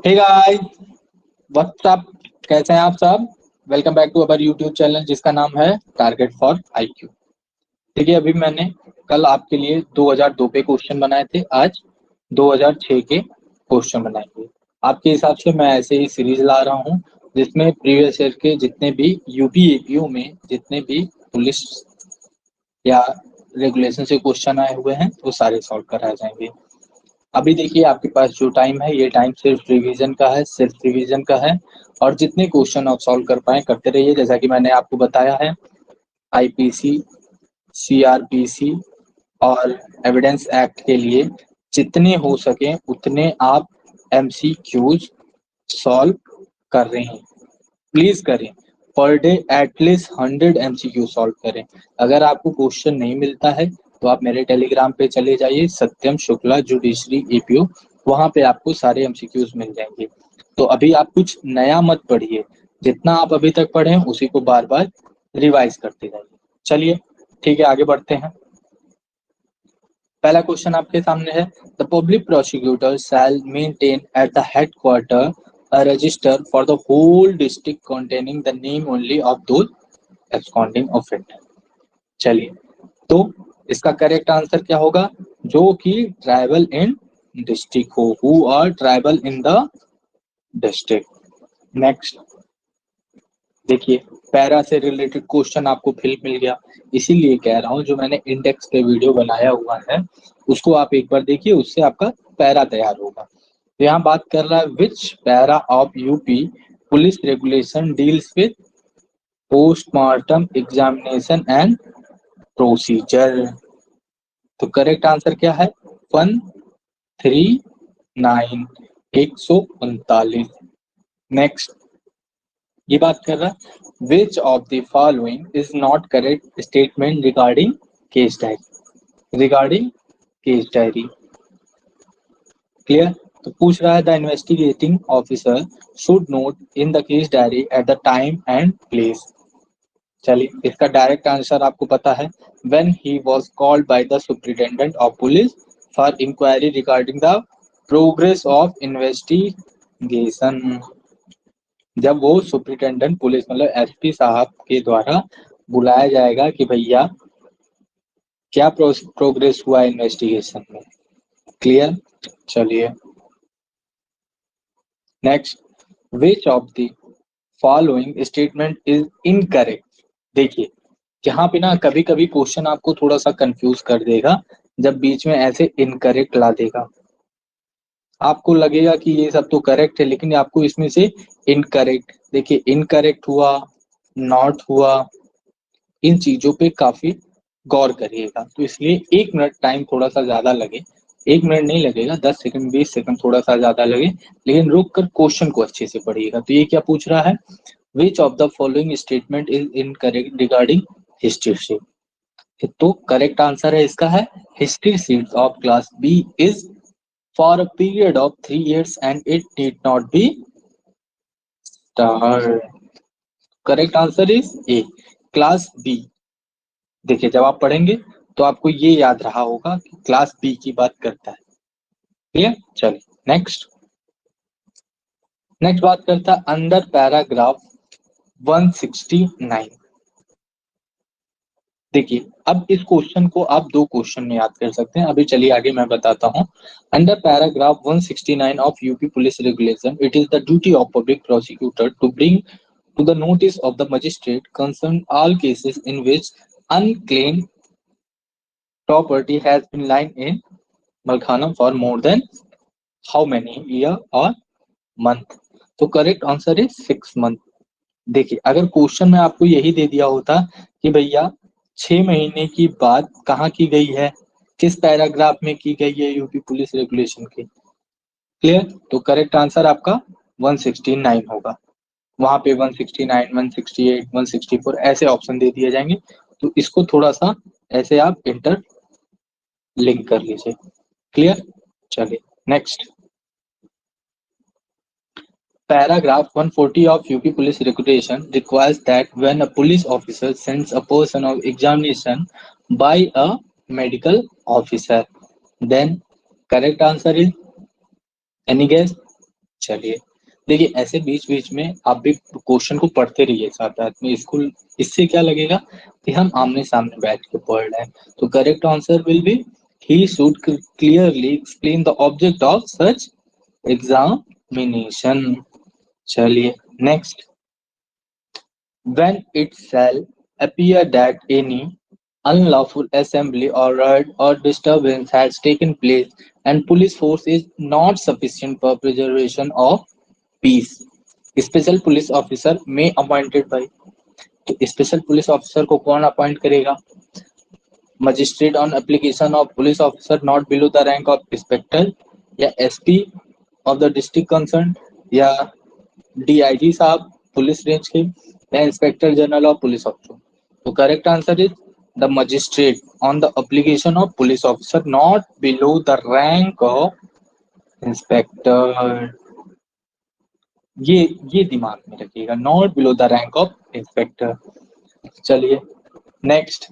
Hey guys, what's up, कैसे हैं आप सब। Welcome back to our YouTube channel जिसका नाम है टारगेट फॉर आईक्यू। देखिए, अभी मैंने कल आपके लिए 2002 पे क्वेश्चन बनाए थे, आज 2006 के क्वेश्चन बनाएंगे। आपके हिसाब से मैं ऐसे ही सीरीज ला रहा हूँ जिसमें प्रीवियस ईयर के जितने भी यूपी एपीओ में जितने भी पुलिस या रेगुलेशन से क्वेश्चन आए हुए हैं वो सारे सॉल्व कराए जाएंगे। अभी देखिए, आपके पास जो टाइम है ये टाइम सिर्फ रिवीजन का है, और जितने क्वेश्चन आप सॉल्व कर पाए करते रहिए। जैसा कि मैंने आपको बताया है, आईपीसी, सीआरपीसी और एविडेंस एक्ट के लिए जितने हो सके उतने आप एमसीक्यूज सॉल्व कर रहे हैं, प्लीज करें। Per day at least 100 MCQ solve करें। अगर आपको क्वेश्चन नहीं मिलता है तो आप मेरे टेलीग्राम पे चले जाइए, सत्यम शुक्ला जुडिशरी एपीओ, वहां पे आपको सारे एमसीक्यूज मिल जाएंगे। तो अभी आप कुछ नया मत पढ़िए, जितना आप अभी तक पढ़े हैं उसी को बार बार रिवाइज करते जाइए। चलिए ठीक है, आगे बढ़ते हैं। पहला क्वेश्चन आपके सामने है, the public prosecutor shall maintain at the headquarter a register for the whole district containing the name only of those absconding offender। चलिए, तो इसका करेक्ट आंसर क्या होगा? जो कि ट्राइबल इन डिस्ट्रिक्ट हो, who are tribal in the district. Next देखिए, para से रिलेटेड क्वेश्चन आपको फिल मिल गया, इसीलिए कह रहा हूं जो मैंने इंडेक्स पे वीडियो बनाया हुआ है उसको आप एक बार देखिए, उससे आपका पैरा तैयार होगा। तो यहाँ बात कर रहा है, which para of UP police regulation deals with postmortem examination and procedure. तो करेक्ट आंसर क्या है? 139, 139। नेक्स्ट ये बात कर रहा है, which of the following is not correct statement regarding case diary. Clear? तो पूछ रहा है, the investigating officer should note in the case diary at the time and place. चलिए, इसका डायरेक्ट आंसर आपको पता है, when he was called by the superintendent of police for inquiry regarding the progress of investigation. जब वो superintendent police मतलब SP साहब के द्वारा बुलाया जाएगा कि भैया क्या प्रोग्रेस हुआ इन्वेस्टिगेशन में। क्लियर? चलिए next, which of the following statement is incorrect. देखिए, यहाँ पे ना कभी कभी क्वेश्चन आपको थोड़ा सा कंफ्यूज कर देगा जब बीच में ऐसे इनकरेक्ट ला देगा। आपको लगेगा कि ये सब तो करेक्ट है, लेकिन आपको इसमें से इनकरेक्ट, देखिए इनकरेक्ट हुआ, नॉट हुआ, इन चीजों पे काफी गौर करिएगा। तो इसलिए 1 मिनट टाइम थोड़ा सा ज्यादा लगे, 1 मिनट नहीं लगेगा, 10 सेकंड 20 सेकंड थोड़ा सा ज्यादा लगे, लेकिन रुक कर क्वेश्चन को अच्छे से पढ़िएगा। तो ये क्या पूछ रहा है, which of the following statement is incorrect regarding history sheet. तो करेक्ट आंसर है इसका है, history sheet of class B is for a period of 3 years and it need not be starred। Correct answer is A, class B. देखिए, जब आप पढ़ेंगे तो आपको ये याद रहा होगा कि क्लास बी की बात करता है। क्लियर? चलिए नेक्स्ट बात करता है, अंडर पैराग्राफ 169। देखिए, अब इस क्वेश्चन को आप 2 क्वेश्चन में याद कर सकते हैं। अभी चलिए आगे मैं बताता हूँ। Under paragraph 169 of UP police regulation, it is the duty of public prosecutor to bring to the notice of the magistrate concerned all cases in which unclaimed property has been lying in Malkhanam for more than how many year or month। तो correct answer है 6 month। देखिए, अगर question में आपको यही दे दिया होता कि भैया 6 महीने की बात कहाँ की गई है, किस पैराग्राफ में की गई है यूपी पुलिस रेगुलेशन की। क्लियर? तो करेक्ट आंसर आपका 169 होगा। वहां पे 169, 168, 164 ऐसे ऑप्शन दे दिए जाएंगे। तो इसको थोड़ा सा ऐसे आप इंटर लिंक कर लीजिए। क्लियर? चलिए next, paragraph 140 of UP police regulation requires that when a police officer sends a person of examination by a medical officer, then correct answer is any guess? चलिए देखिए, ऐसे बीच बीच में आप भी क्वेश्चन को पढ़ते रहिए साथ साथ में। स्कूल इससे क्या लगेगा कि हम आमने सामने बैठ के पढ़ रहे हैं। तो correct answer will be he should clearly explain the object of such examination. चलिए next, when it shall appear that any unlawful assembly or riot or disturbance has taken place and police force is not sufficient for preservation of peace, special police officer may appointed by। तो special police officer को कौन appoint करेगा? Magistrate on application of police officer not below the rank of inspector, या SP of the district concern, या DIG साहब police range के, या inspector general of police officer. तो correct answer is the magistrate on the application of police officer not below the rank of inspector. ये दिमाग में रखिएगा, not below the rank of inspector. चलिए next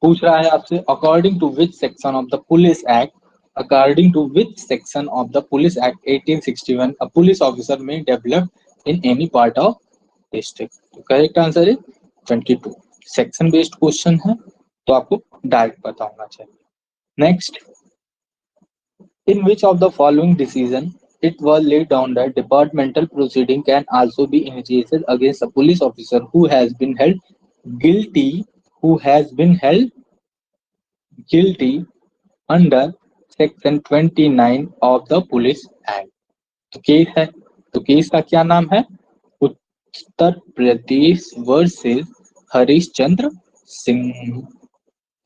पूछ रहा है आपसे, according to which section of the police act, according to which section of the police act 1861 a police officer may develop in any part of district. तो correct answer is 22। Section based question है तो आपको direct पता होना चाहिए। Next, in which of the following decision it was laid down that departmental proceeding can also be initiated against a police officer who has been held guilty under section 29 of the police act। तो case है, तो case का क्या नाम है? Uttar Pradesh versus Harishchandra Singh.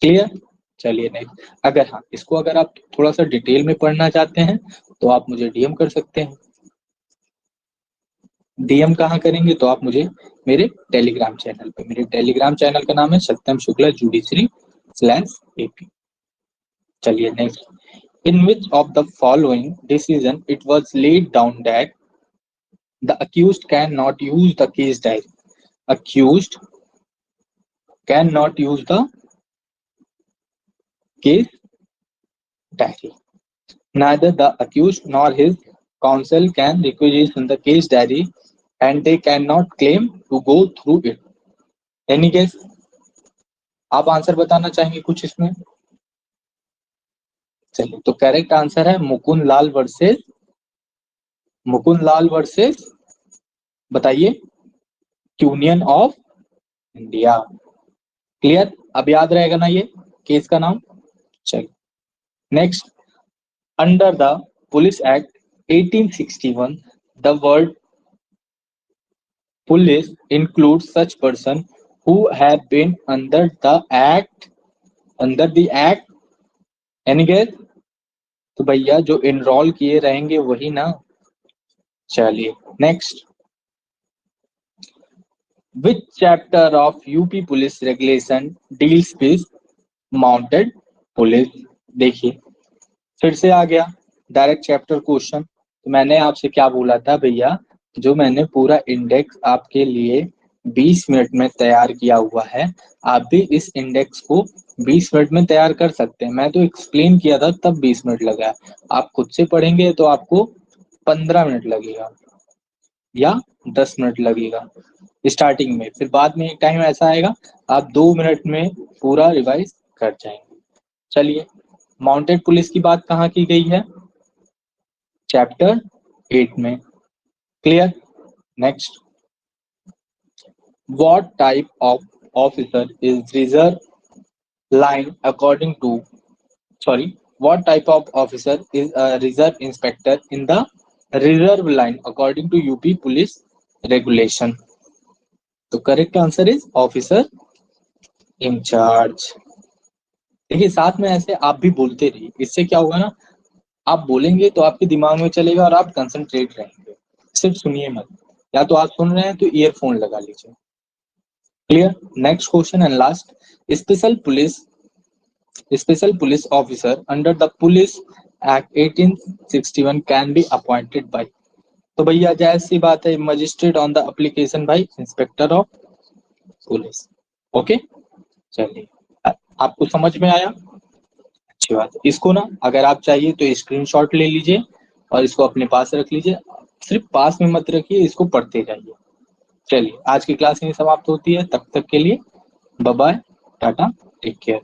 Clear? चलिए next, अगर हाँ इसको अगर आप थोड़ा सा डिटेल में पढ़ना चाहते हैं तो आप मुझे डीएम कर सकते हैं। डीएम कहाँ करेंगे? तो आप मुझे मेरे टेलीग्राम चैनल पे, मेरे टेलीग्राम चैनल का नाम है सत्यम शुक्ला जुडिशरी/AP। चलिए next, in which of the following decision it was laid down that the accused can not use the case diary, accused can not use the case diary, neither the accused nor his counsel can requisition the case diary and they cannot claim to go through it। Any guess? आप answer बताना चाहेंगे कुछ इसमें? चलिए, तो correct answer है मुकुंद लाल versus बताइए union of India. Clear? अब याद रहेगा ना ये केस का नाम। चलिए next, under the Police Act 1861 the word police includes such person who have been under the act any guess? तो भैया जो इनरोल किए रहेंगे वही ना। चलिए next, which chapter of UP police regulation deals with mounted police? देखिए फिर से आ गया डायरेक्ट चैप्टर क्वेश्चन। तो मैंने आपसे क्या बोला था भैया, जो मैंने पूरा इंडेक्स आपके लिए 20 मिनट में तैयार किया हुआ है, आप भी इस इंडेक्स को 20 मिनट में तैयार कर सकते हैं। मैं तो एक्सप्लेन किया था तब 20 मिनट लगा, आप खुद से पढ़ेंगे तो आपको 15 मिनट लगेगा या 10 मिनट लगेगा स्टार्टिंग में, फिर बाद में एक टाइम ऐसा आएगा आप 2 मिनट में पूरा रिवाइज कर जाएंगे। चलिए, माउंटेड पुलिस की बात कहाँ की गई है? चैप्टर 8 में। Clear? Next, what type of officer is reserve line according to what type of officer is a reserve inspector in the reserve line according to UP police regulation? तो correct answer is officer in charge. देखिए साथ में ऐसे आप भी बोलते रहिए, इससे क्या होगा ना, आप बोलेंगे तो आपके दिमाग में चलेगा और आप कंसंट्रेट रहेंगे, सिर्फ सुनिए मत। या तो आप सुन रहे हैं तो ईयरफोन लगा लीजिए। Clear? Next question and last, special police officer under the police act 1861 can be appointed by? तो भैया जायज सी बात है, magistrate on the application by inspector of police. Okay, चलिए आपको समझ में आया? अच्छी बात है। इसको ना अगर आप चाहिए तो स्क्रीनशॉट ले लीजिए और इसको अपने पास रख लीजिए। सिर्फ पास में मत रखिए, इसको पढ़ते जाइए। चलिए आज की क्लास यहीं समाप्त होती है, तब तक के लिए bye bye, tata, take care.